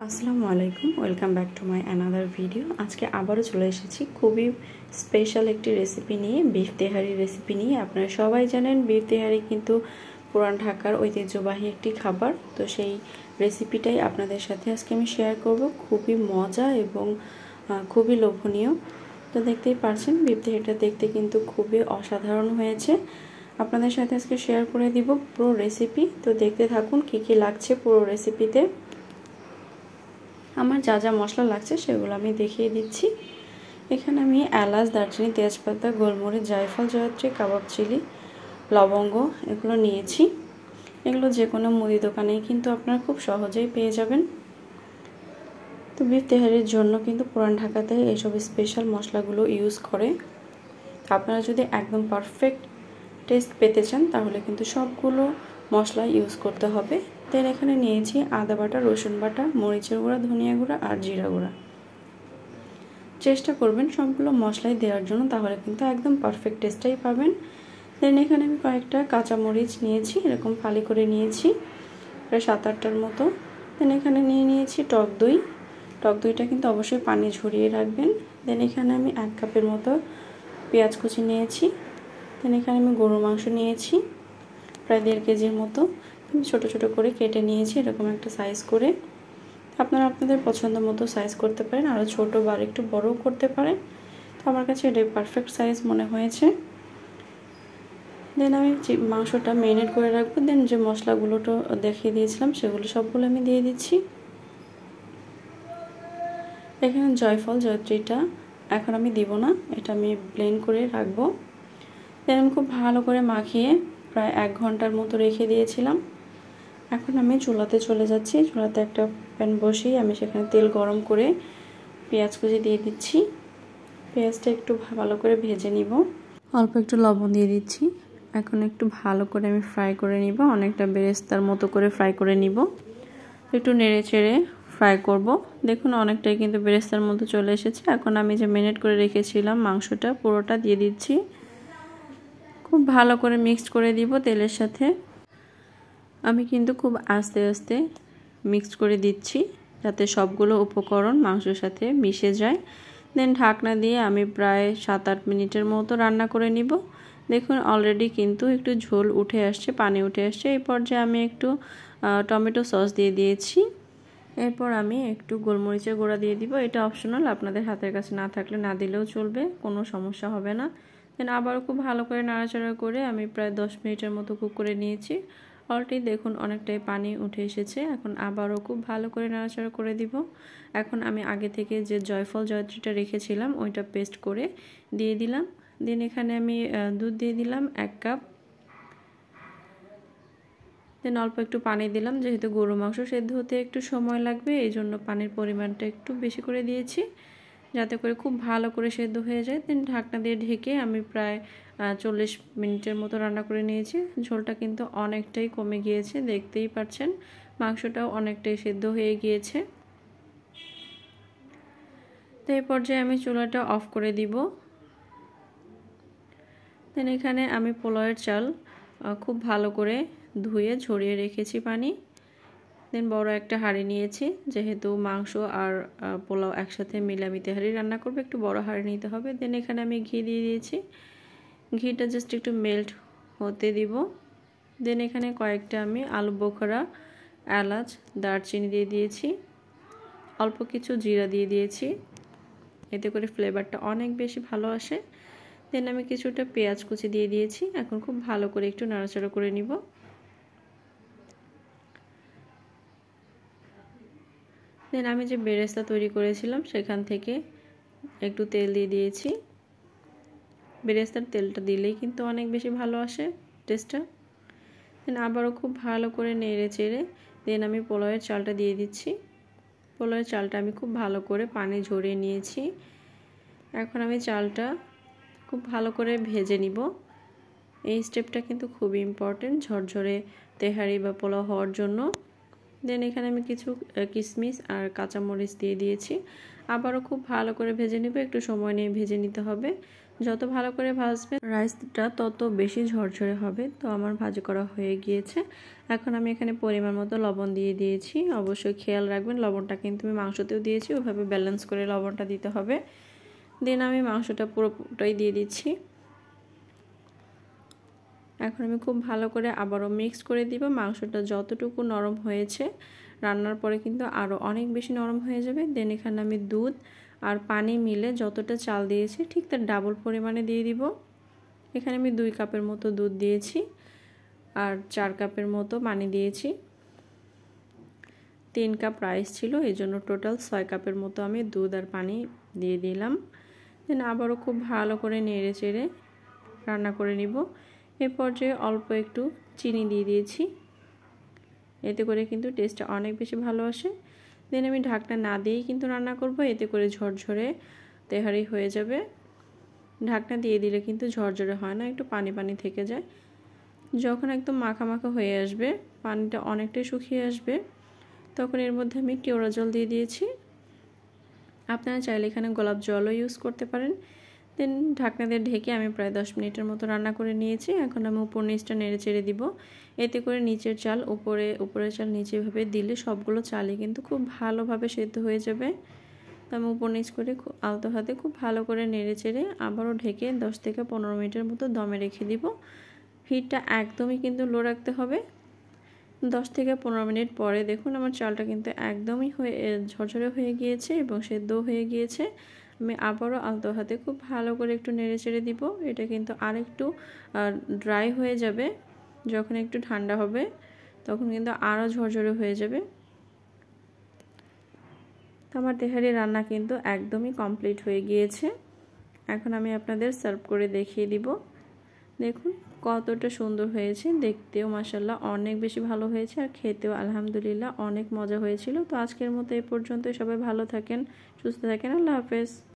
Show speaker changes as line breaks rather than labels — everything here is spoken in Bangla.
আসসালামু আলাইকুম, welcome back to my another video. আজকে আবারও চলে এসেছি খুবই স্পেশাল একটি রেসিপি নিয়ে, বিফ তেহারি রেসিপি নিয়ে। আপনারা সবাই জানেন বিফ তেহারি কিন্তু পুরান ঢাকার ঐতিহ্যবাহী একটি খাবার। তো সেই রেসিপিটাই আপনাদের সাথে আজকে আমি শেয়ার করব। খুবই মজা এবং খুবই লোভনীয়। তো দেখতেই পারছেন বিফ তেহারিটা দেখতে কিন্তু খুবই অসাধারণ হয়েছে। আপনাদের সাথে আজকে শেয়ার করে দিব পুরো রেসিপি। তো দেখতে থাকুন কী কী লাগছে পুরো রেসিপিতে। আমার যা যা মশলা লাগছে সেগুলো আমি দেখিয়ে দিচ্ছি। এখানে আমি এলাচ, দারচিনি, তেজপাতা, গোলমরিচ, জায়ফল, জয়ত্রী, কাবাব চিলি, লবঙ্গ এগুলো নিয়েছি। এগুলো যে কোনো মুদি দোকানেই কিন্তু আপনারা খুব সহজেই পেয়ে যাবেন। তো বিফ তেহারির জন্য কিন্তু পুরান ঢাকাতে এইসব স্পেশাল মশলাগুলো ইউজ করে। আপনারা যদি একদম পারফেক্ট টেস্ট পেতে চান তাহলে কিন্তু সবগুলো মশলা ইউজ করতে হবে। দেন এখানে নিয়েছি আদা বাটা, রসুন বাটা, মরিচের গুঁড়া, ধনিয়া গুঁড়া আর জিরা গুঁড়া। চেষ্টা করবেন সবগুলো মশলাই দেওয়ার জন্য, তাহলে কিন্তু একদম পারফেক্ট টেস্টটাই পাবেন। দেন এখানে আমি কয়েকটা কাঁচা মরিচ নিয়েছি, এরকম ফালি করে নিয়েছি, প্রায় 7-8টার মতো। দেন এখানে নিয়েছি টক দই। টক দইটা কিন্তু অবশ্যই পানি ঝরিয়ে রাখবেন। দেন এখানে আমি 1 কাপের মতো পেঁয়াজ কুচি নিয়েছি। দেন এখানে আমি গরুর মাংস নিয়েছি প্রায় 1.5 কেজির মতো। আমি ছোটো ছোটো করে কেটে নিয়েছি এরকম একটা সাইজ করে। আপনারা আপনাদের পছন্দ মতো সাইজ করতে পারেন, আরও ছোটো বা একটু বড়ও করতে পারেন। তো আমার কাছে এটাই পারফেক্ট সাইজ মনে হয়েছে। দেন আমি মাংসটা ম্যারিনেট করে রাখবো। দেন যে মশলাগুলো তো দেখিয়ে দিয়েছিলাম সেগুলো সবগুলো আমি দিয়ে দিচ্ছি। এখানে জয়ফল, জয়ত্রীটা এখন আমি দিব না, এটা আমি ব্লেন্ড করে রাখবো। দেন আমি খুব ভালো করে মাখিয়ে প্রায় 1 ঘন্টার মতো রেখে দিয়েছিলাম। এখন আমি চুলাতে চলে যাচ্ছি। চুলাতে একটা প্যান বসিয়ে আমি সেখানে তেল গরম করে পেঁয়াজ কুচি দিয়ে দিচ্ছি। পেঁয়াজটা একটু ভালো করে ভেজে নিব। অল্প একটু লবণ দিয়ে দিচ্ছি। এখন একটু ভালো করে আমি ফ্রাই করে নিব, অনেকটা বেরেস্তার মতো করে ফ্রাই করে নিব। একটু নেড়ে চেড়ে ফ্রাই করব। দেখুন অনেকটাই কিন্তু বেরেস্তার মতো চলে এসেছে। এখন আমি যে ম্যারিনেট করে রেখেছিলাম মাংসটা পুরোটা দিয়ে দিচ্ছি। খুব ভালো করে মিক্সড করে দিব তেলের সাথে। আমি কিন্তু খুব আস্তে আস্তে মিক্সড করে দিচ্ছি যাতে সবগুলো উপকরণ মাংসের সাথে মিশে যায়। দেন ঢাকনা দিয়ে আমি প্রায় 7-8 মিনিটের মতো রান্না করে নিব। দেখুন অলরেডি কিন্তু একটু ঝোল উঠে আসছে, পানি উঠে আসছে। এই পর্যায়ে আমি একটু টমেটো সস দিয়ে দিয়েছি। এরপর আমি একটু গোলমরিচের গুঁড়া দিয়ে দিব। এটা অপশনাল, আপনাদের হাতের কাছে না থাকলে না দিলেও চলবে, কোনো সমস্যা হবে না। দেন আবারও খুব ভালো করে নাড়াচাড়া করে আমি প্রায় 10 মিনিটের মতো কুক করে নিয়েছি। অলরেডি দেখুন অনেকটাই পানি উঠে এসেছে। এখন আবারও খুব ভালো করে নাড়াচাড়া করে দিব। এখন আমি আগে থেকে যে জয়ফল, জয়ত্রীটা রেখেছিলাম ওইটা পেস্ট করে দিয়ে দিলাম। দেন এখানে আমি দুধ দিয়ে দিলাম 1 কাপ। দেন অল্প একটু পানি দিলাম, যেহেতু গরু মাংস সেদ্ধ হতে একটু সময় লাগবে এই জন্য পানির পরিমাণটা একটু বেশি করে দিয়েছি, যাতে করে খুব ভালো করে সেদ্ধ হয়ে যায়। দেন ঢাকনা দিয়ে ঢেকে আমি প্রায় 40 মিনিটের মতো রান্না করে নিয়েছি। ঝোলটা কিন্তু অনেকটাই কমে গিয়েছে, দেখতেই পাচ্ছেন মাংসটাও অনেকটাই সেদ্ধ হয়ে গিয়েছে। তো এই পর্যায়ে আমি চুলাটা অফ করে দিব। দেন এখানে আমি পোলাওয়ের চাল খুব ভালো করে ধুয়ে ঝরিয়ে রেখেছি পানি। দেন বড় একটা হাঁড়ি নিয়েছি, যেহেতু মাংস আর পোলাও একসাথে মিলামি তেহারি রান্না করবে, একটু বড় হাঁড়ি নিতে হবে। দেন এখানে আমি ঘি দিয়ে দিয়েছি। ঘিটা জাস্ট একটু মেল্ট হতে দিব। দেন এখানে কয়েকটা আমি আলু বোখরা, এলাচ, দারচিনি দিয়ে দিয়েছি। অল্প কিছু জিরা দিয়ে দিয়েছি, এতে করে ফ্লেভারটা অনেক বেশি ভালো আসে। দেন আমি কিছুটা পেঁয়াজ কুচি দিয়ে দিয়েছি। এখন খুব ভালো করে একটু নাড়াচাড়া করে নিব। দেন আমি যে বেরেস্তা তৈরি করেছিলাম সেখান থেকে একটু তেল দিয়ে দিয়েছি। বেরেস্তার তেলটা দিলেই কিন্তু অনেক বেশি ভালো আসে টেস্টটা। দেন আবারও খুব ভালো করে নেড়ে চেড়ে দেন আমি পোলাওয়ের চালটা দিয়ে দিচ্ছি। পোলাওয়ের চালটা আমি খুব ভালো করে পানি ঝরিয়ে নিয়েছি। এখন আমি চালটা খুব ভালো করে ভেজে নিব। এই স্টেপটা কিন্তু খুবই ইম্পর্টেন্ট ঝরঝরে তেহারি বা পোলাও হওয়ার জন্য। দেন এখানে আমি কিছু কিশমিশ আর কাঁচামরিচ দিয়ে দিয়েছি। আবারও খুব ভালো করে ভেজে নিব, একটু সময় নিয়ে ভেজে নিতে হবে যত ভালো করে ভাজবেন রাইসটা তত বেশি ঝরঝরে হবে। তো আমার ভাজি করা হয়ে গিয়েছে। এখন আমি এখানে পরিমাণ মতো লবণ দিয়ে দিয়েছি। অবশ্যই খেয়াল রাখবেন লবণটা কিন্তু আমি মাংসতেও দিয়েছি, ওইভাবে ব্যালেন্স করে লবণটা দিতে হবে। দেন আমি মাংসটা পুরোটাই দিয়ে দিচ্ছি। এখন আমি খুব ভালো করে আবারও মিক্স করে দিব। মাংসটা যতটুকু নরম হয়েছে রান্নার পরে কিন্তু আরও অনেক বেশি নরম হয়ে যাবে। দেন এখানে আমি দুধ আর পানি মিলে যতটা চাল দিয়েছি ঠিক তার ডাবল পরিমাণে দিয়ে দিব। এখানে আমি 2 কাপের মতো দুধ দিয়েছি আর 4 কাপের মতো পানি দিয়েছি। 3 কাপ রাইস ছিল, এই জন্য টোটাল 6 কাপের মতো আমি দুধ আর পানি দিয়ে দিলাম। দেন আবারও খুব ভালো করে নেড়ে চেড়ে রান্না করে নিব। এ পর্যায়ে অল্প একটু চিনি দিয়ে দিয়েছি, এতে করে কিন্তু টেস্টটা অনেক বেশি ভালো আসে। দেন আমি ঢাকনা না দিয়েই কিন্তু রান্না করব, এতে করে ঝরঝরে তেহারি হয়ে যাবে। ঢাকনা দিয়ে দিলে কিন্তু ঝরঝরে হয় না, একটু পানি পানি থেকে যায়। যখন একদম মাখা মাখা হয়ে আসবে, পানিটা অনেকটাই শুকিয়ে আসবে, তখন এর মধ্যে আমি কেওড়া জল দিয়ে দিয়েছি। আপনারা চাইলে এখানে গোলাপ জলও ইউজ করতে পারেন। দেন ঢাকনা দিয়ে ঢেকে আমি প্রায় 10 মিনিটের মতো রান্না করে নিয়েছি। এখন আমি উপর নিচটা নেড়ে চেড়ে দিব, এতে করে নিচের চাল উপরের চাল নিচে ভাবে দিলে সবগুলো চালই কিন্তু খুব ভালোভাবে সেদ্ধ হয়ে যাবে। তো আমি উপর নিচ করে আলতো হাতে খুব ভালো করে নেড়ে চেড়ে আবারও ঢেকে 10 থেকে 15 মিনিটের মতো দমে রেখে দিব। হিটটা একদমই কিন্তু লো রাখতে হবে। 10 থেকে 15 মিনিট পরে দেখুন আমার চালটা কিন্তু একদমই ঝরঝরে হয়ে গিয়েছে এবং সেদ্ধও হয়ে গিয়েছে। আমি আবারও আলতো হাতে খুব ভালো করে একটু নেড়ে চেড়ে দিব। এটা কিন্তু আরেকটু ড্রাই হয়ে যাবে, যখন একটু ঠান্ডা হবে তখন কিন্তু আরও ঝরঝরে হয়ে যাবে। তো আমার তেহারি রান্না কিন্তু একদমই কমপ্লিট হয়ে গিয়েছে। এখন আমি আপনাদের সার্ভ করে দেখিয়ে দিব। দেখুন কতটা সুন্দর হয়েছে, দেখতেও মাশাআল্লাহ অনেক বেশি ভালো হয়েছে আর খেতেও আলহামদুলিল্লাহ অনেক মজা হয়েছিল। তো আজকের মতো এই পর্যন্তই। সবাই ভালো থাকেন, সুস্থ থাকেন। আল্লাহ হাফেজ।